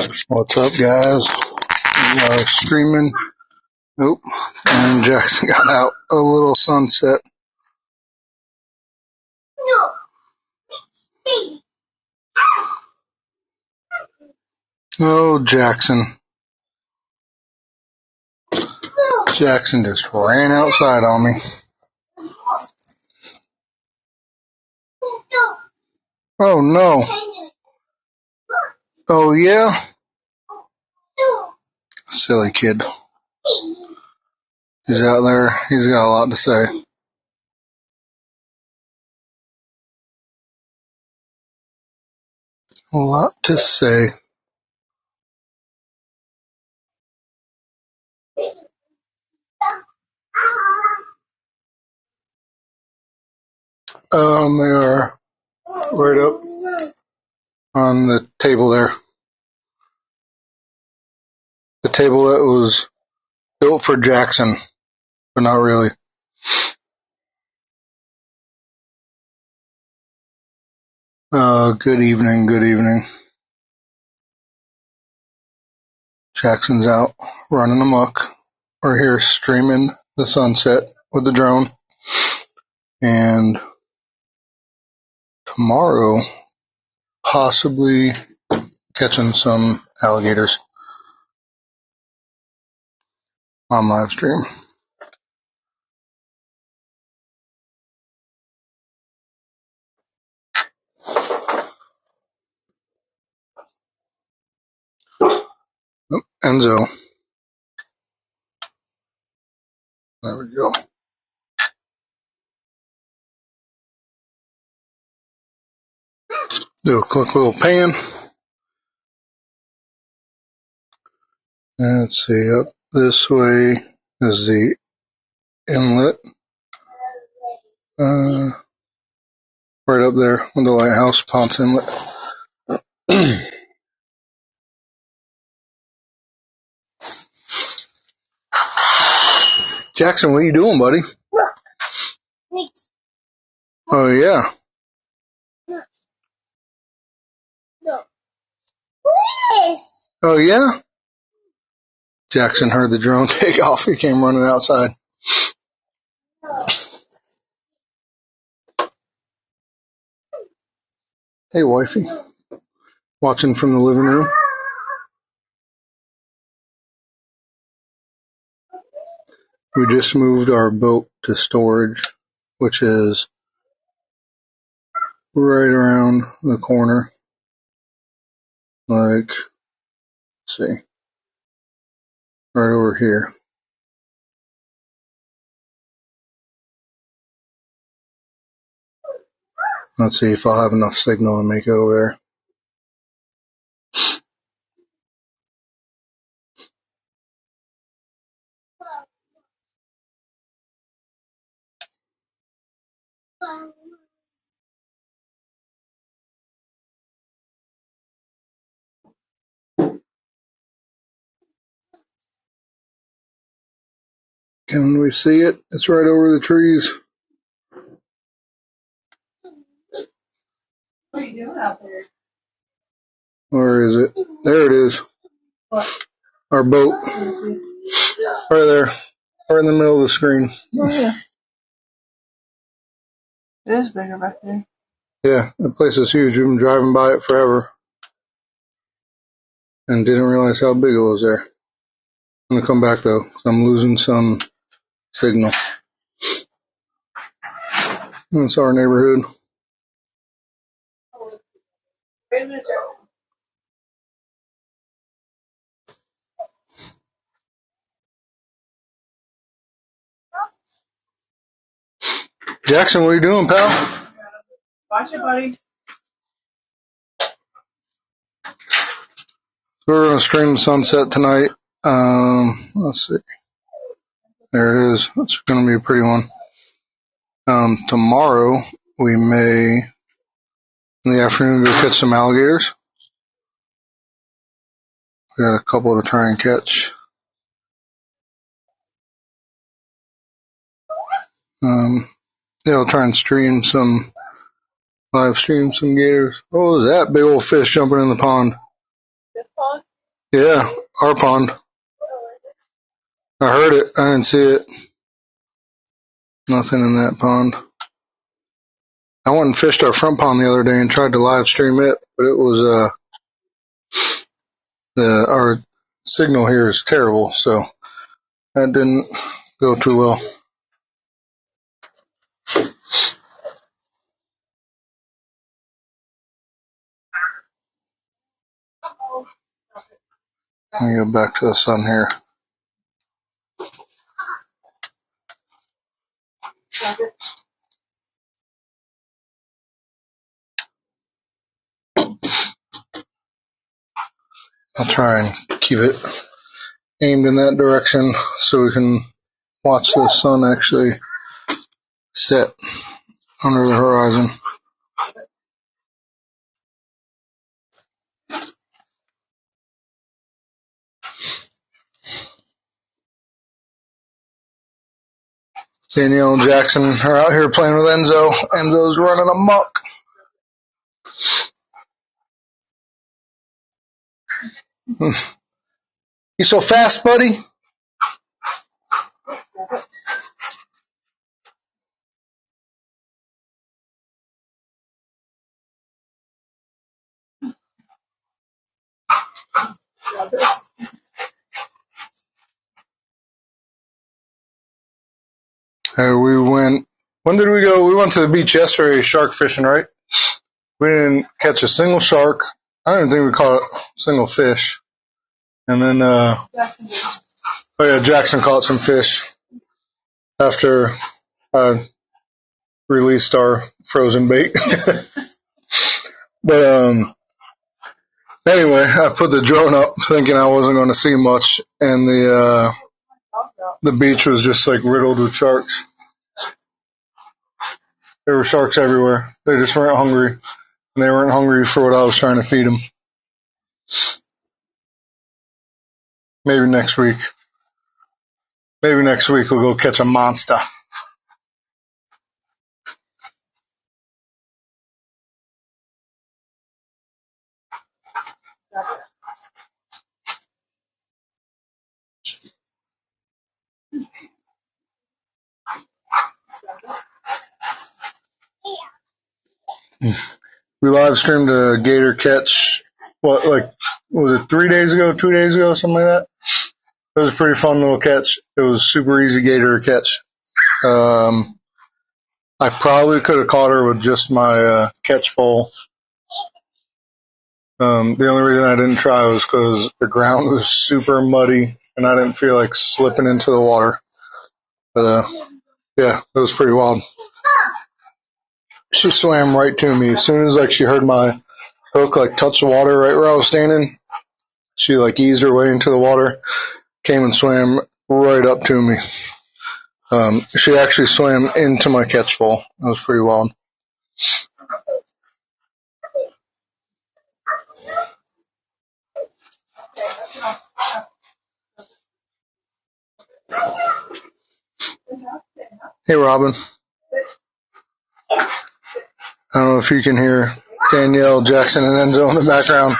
What's up, guys? We are streaming. Oop. And Jackson got out a little sunset. Oh, Jackson. Jackson just ran outside on me. Oh, no. Oh, yeah? Silly kid. He's out there. He's got a lot to say. A lot to say. They are right up on the table there. The table that was built for Jackson, but not really. Good evening, good evening. Jackson's out running amok. We're here streaming the sunset with the drone. And tomorrow, possibly catching some alligators on live stream. Oh, Enzo. There we go. Do a quick little pan. And let's see, up this way is the inlet. Right up there with the lighthouse, Ponce Inlet. Jackson, what are you doing, buddy? Oh, yeah. Oh, yeah? Jackson heard the drone take off. He came running outside. Hey, wifey. Watching from the living room. We just moved our boat to storage, which is right around the corner. Like, let's see. Right over here. Let's see if I'll have enough signal to make it over there. Can we see it? It's right over the trees. What are you doing out there? Where is it? There it is. What? Our boat. Right there. Right in the middle of the screen. Oh, yeah. It is bigger back there. Yeah, that place is huge. We've been driving by it forever. And didn't realize how big it was there. I'm going to come back, though, because I'm losing some signal. That's our neighborhood. Wait a minute, Jackson, what are you doing, pal? watch it, buddy. We're going to stream the sunset tonight. Let's see. There it is. It's going to be a pretty one. Tomorrow, we may, in the afternoon, go catch some alligators. We got a couple to try and catch. Yeah, I'll try and live stream some gators. What was that big old fish jumping in the pond? This pond? Yeah, our pond. I heard it. I didn't see it. Nothing in that pond. I went and fished our front pond the other day and tried to live stream it, but it was our signal here is terrible, so that didn't go too well. Let me go back to the sun here. I'll try and keep it aimed in that direction so we can watch the sun actually set under the horizon. Danielle and Jackson are out here playing with Enzo. Enzo's running amok. You so fast, buddy? When did we go? We went to the beach yesterday shark fishing, right? We didn't catch a single shark. I don't even think we caught a single fish. And then, Jackson caught some fish after I released our frozen bait. But anyway, I put the drone up thinking I wasn't going to see much, and the beach was just like riddled with sharks. There were sharks everywhere. They just weren't hungry, and they weren't hungry for what I was trying to feed them. Maybe next week we'll go catch a monster. We live streamed a gator catch. Was it 3 days ago, 2 days ago, something like that? It was a pretty fun little catch. It was super easy gator catch. I probably could have caught her with just my catch pole. The only reason I didn't try was because the ground was super muddy and I didn't feel like slipping into the water. But yeah, it was pretty wild. She swam right to me as soon as she heard my hook touch the water right where I was standing. She eased her way into the water, came and swam right up to me. She actually swam into my catch pole. It was pretty wild. Hey, Robin. I don't know if you can hear Danielle, Jackson, and Enzo in the background.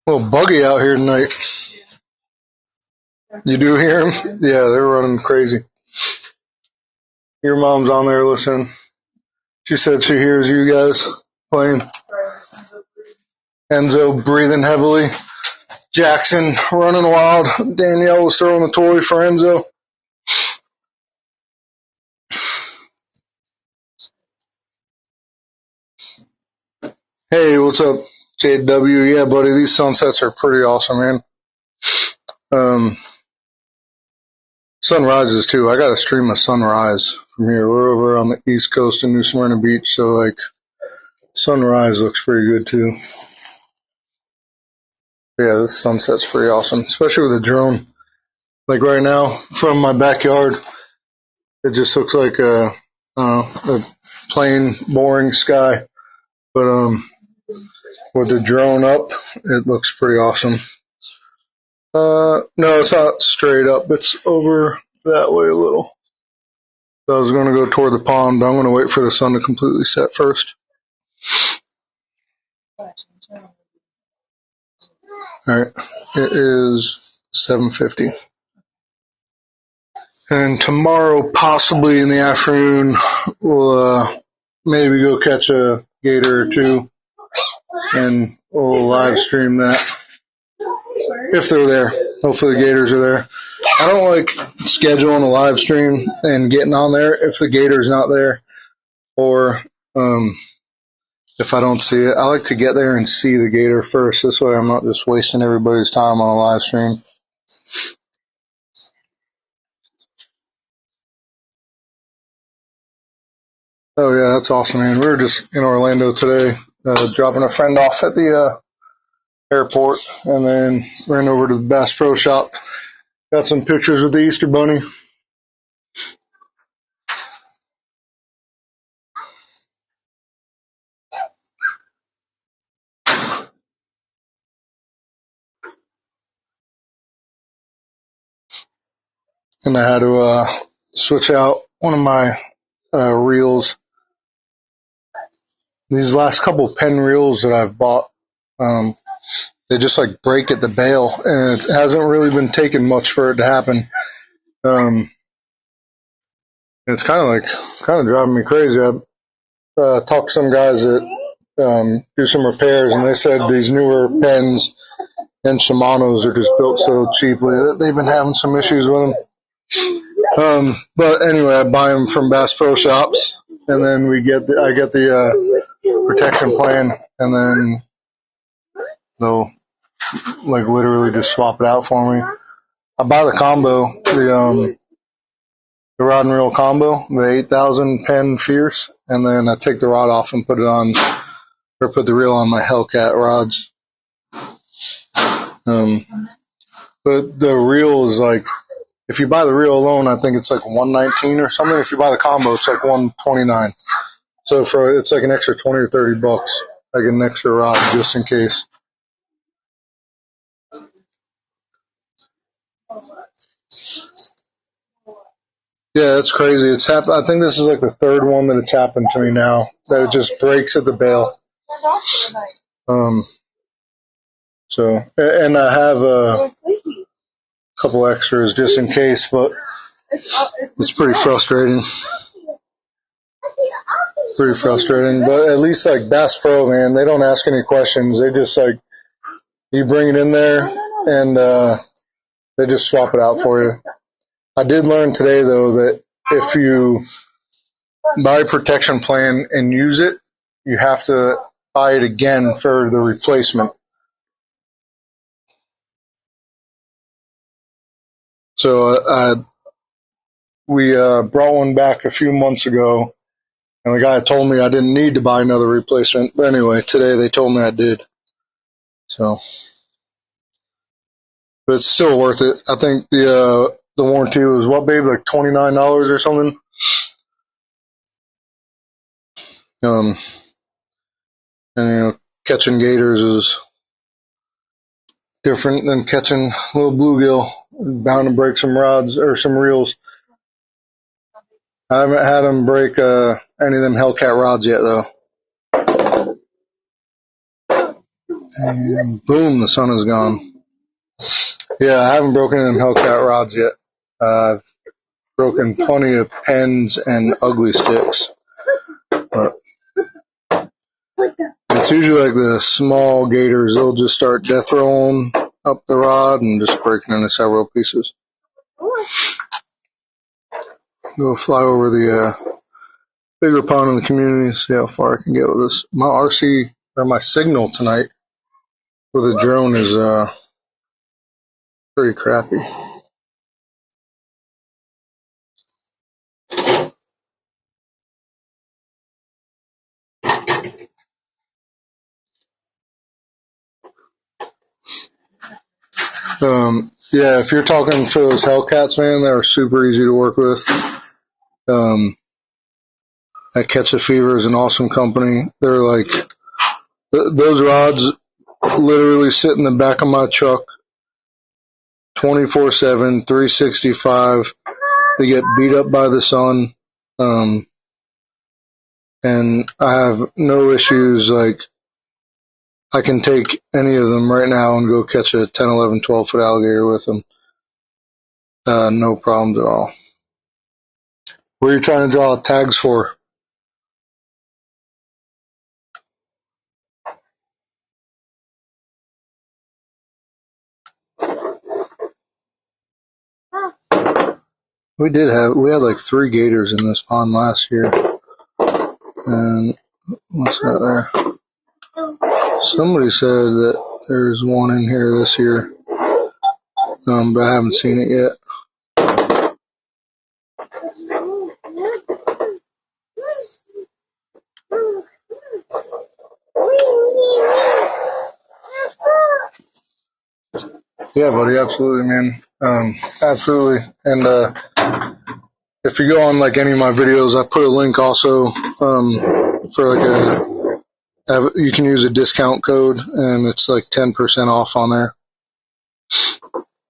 A little buggy out here tonight. You do hear them? Yeah, they're running crazy. Your mom's on there listening. She said she hears you guys playing. Enzo breathing heavily. Jackson running wild. Danielle was throwing the toy for Enzo. Hey, what's up, JW? Yeah, buddy, these sunsets are pretty awesome, man. Sunrises, too. I got a stream of sunrise from here. We're over on the east coast in New Smyrna Beach, so, sunrise looks pretty good, too. Yeah, this sunset's pretty awesome, especially with a drone. Right now, from my backyard, it just looks like a plain, boring sky. But with the drone up, it looks pretty awesome. No, it's not straight up. It's over that way a little. So I was going to go toward the pond, but I'm going to wait for the sun to completely set first. Alright, it is 7:50. And tomorrow, possibly in the afternoon, we'll maybe go catch a gator or two, and we'll live stream that. If they're there. Hopefully the gators are there. I don't like scheduling a live stream and getting on there if the gator's not there, or if I don't see it. I like to get there and see the gator first. This way I'm not just wasting everybody's time on a live stream. Oh yeah, that's awesome, man. We were just in Orlando today, dropping a friend off at the airport, and then ran over to the Bass Pro Shop. Got some pictures with the Easter Bunny. And I had to switch out one of my reels. These last couple Penn reels that I've bought, they just like break at the bail, and it hasn't really been taking much for it to happen. It's kind of driving me crazy. I talked to some guys that do some repairs, and they said these newer Penns and Shimano's are just built so cheaply that they've been having some issues with them. But anyway, I buy them from Bass Pro Shops, and then I get the protection plan, and then they'll like literally just swap it out for me. I buy the combo, the rod and reel combo, the 8,000 Penn Fierce, and then I take the rod off and put the reel on my Hellcat rods. But the reel is like, if you buy the reel alone, I think it's like $119 or something. If you buy the combo, it's like $129. So it's like an extra $20 or $30, like an extra rod just in case. Yeah, it's crazy. It's happened. I think this is like the third one that it's happened to me now, that it just breaks at the bail. So, and I have a couple extras just in case, but it's pretty frustrating. Pretty frustrating, but at least like Bass Pro, man, they don't ask any questions. They just like, you bring it in there and they just swap it out for you. I did learn today though that if you buy a protection plan and use it, you have to buy it again for the replacement. So we brought one back a few months ago, and the guy told me I didn't need to buy another replacement. But anyway, today they told me I did. So, but it's still worth it. I think the warranty was what, babe, like $29 or something. And catching gators is different than catching little bluegill. Bound to break some rods or some reels. I haven't had them break any of them Hellcat rods yet, though. And boom, the sun is gone. Yeah, I haven't broken any of them Hellcat rods yet. I've broken plenty of Penns and ugly sticks. But it's usually like the small gators. They'll just start death rolling up the rod and just breaking into several pieces. Go fly over the bigger pond in the community, see how far I can get with this. My RC, or my signal tonight with a drone is pretty crappy. Yeah, if you're talking to those Hellcats, man, they're super easy to work with. at Catch a Fever is an awesome company. They're like, those rods literally sit in the back of my truck 24/7, 365. They get beat up by the sun. And I have no issues. Like, I can take any of them right now and go catch a 10, 11, 12-foot alligator with them. No problems at all. What are you trying to draw tags for? We had like 3 gators in this pond last year. And what's that there? Somebody said that there's one in here this year, but I haven't seen it yet. Yeah, buddy, absolutely, man. Absolutely. And if you go on like any of my videos, I put a link also for like you can use a discount code, and it's like 10% off on there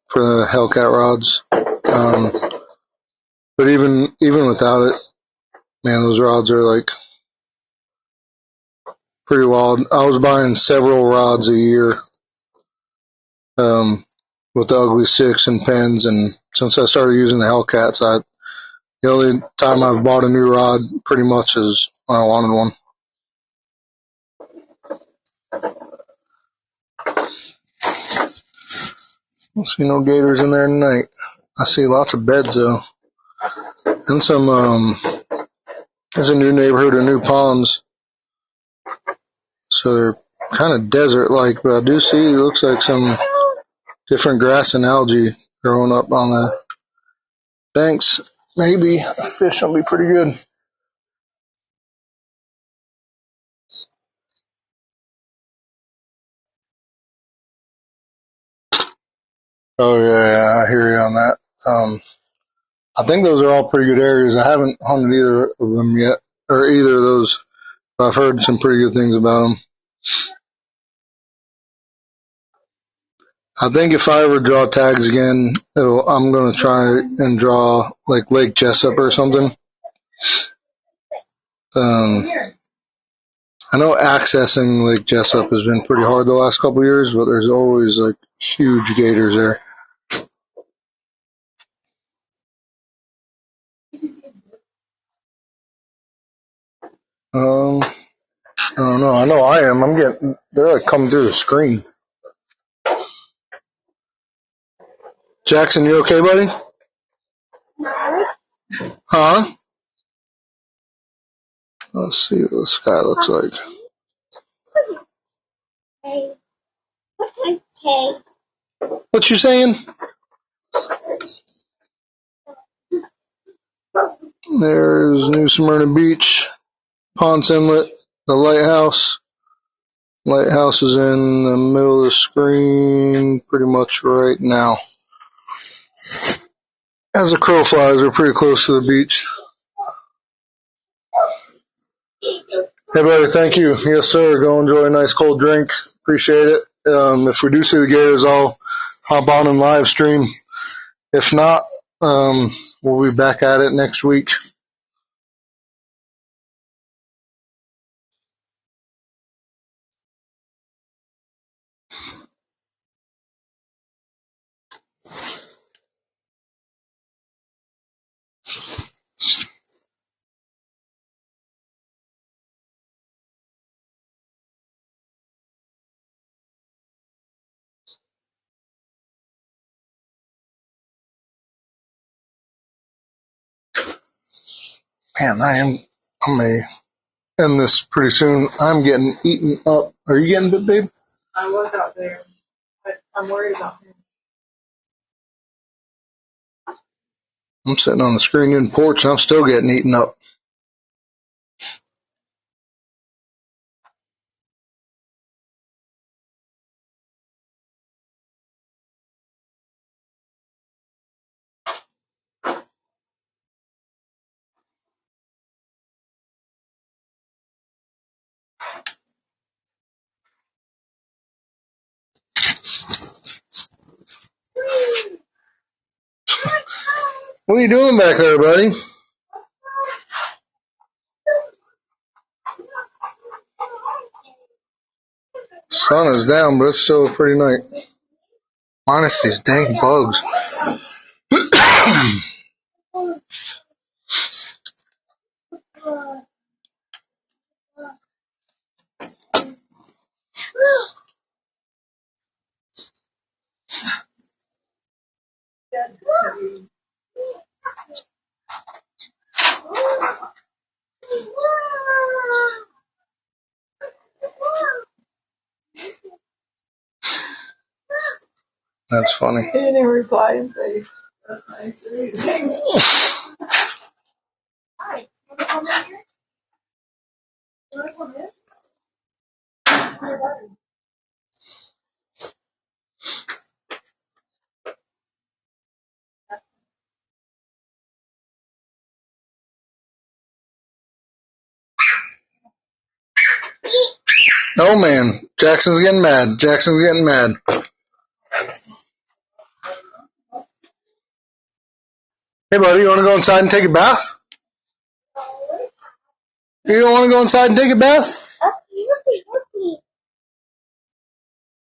for the Hellcat rods. But even without it, man, those rods are like pretty wild. I was buying several rods a year with the Ugly Six and pens, and since I started using the Hellcats, the only time I've bought a new rod pretty much is when I wanted one. Don't see no gators in there tonight. I see lots of beds though, and some. There's a new neighborhood of new ponds, so they're kind of desert-like. But I do see it looks like some different grass and algae growing up on the banks. Maybe a fish will be pretty good. Oh yeah, I hear you on that. I think those are all pretty good areas. I haven't hunted either of them yet, or either of those, but I've heard some pretty good things about them. I think if I ever draw tags again, I'm gonna try and draw like Lake Jessup or something. I know accessing Lake Jessup has been pretty hard the last couple of years, but there's always like huge gators there. I don't know. I know I am. They're like coming through the screen. Jackson, you okay, buddy? Huh? Let's see what the sky looks like. What you saying? There's New Smyrna Beach, Ponce Inlet, the lighthouse. Lighthouse is in the middle of the screen pretty much right now. As the crow flies, we're pretty close to the beach. Hey, buddy, thank you. Yes, sir. Go enjoy a nice cold drink. Appreciate it. If we do see the gators, I'll hop on and live stream. If not, we'll be back at it next week. Man, I'm gonna end this pretty soon. I'm getting eaten up. Are you getting bit, babe? I was out there. I'm worried about him. I'm sitting on the screen-in porch and I'm still getting eaten up. What are you doing back there, buddy? Sun is down, but it's still a pretty night. Minus these dang bugs. That's funny. He didn't reply and say, that's nice. Hi, you want to come in here? You want to come in? Oh man, Jackson's getting mad. Jackson's getting mad. Hey buddy, you want to go inside and take a bath? You don't want to go inside and take a bath? You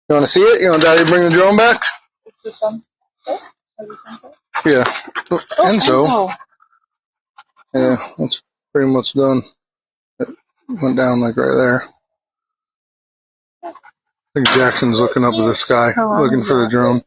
want to see it? You want Daddy to bring the drone back? Is the sun set? Yeah. Enzo. Yeah, that's pretty much done. It went down like right there. I think Jackson's looking up at the sky, looking for the drone.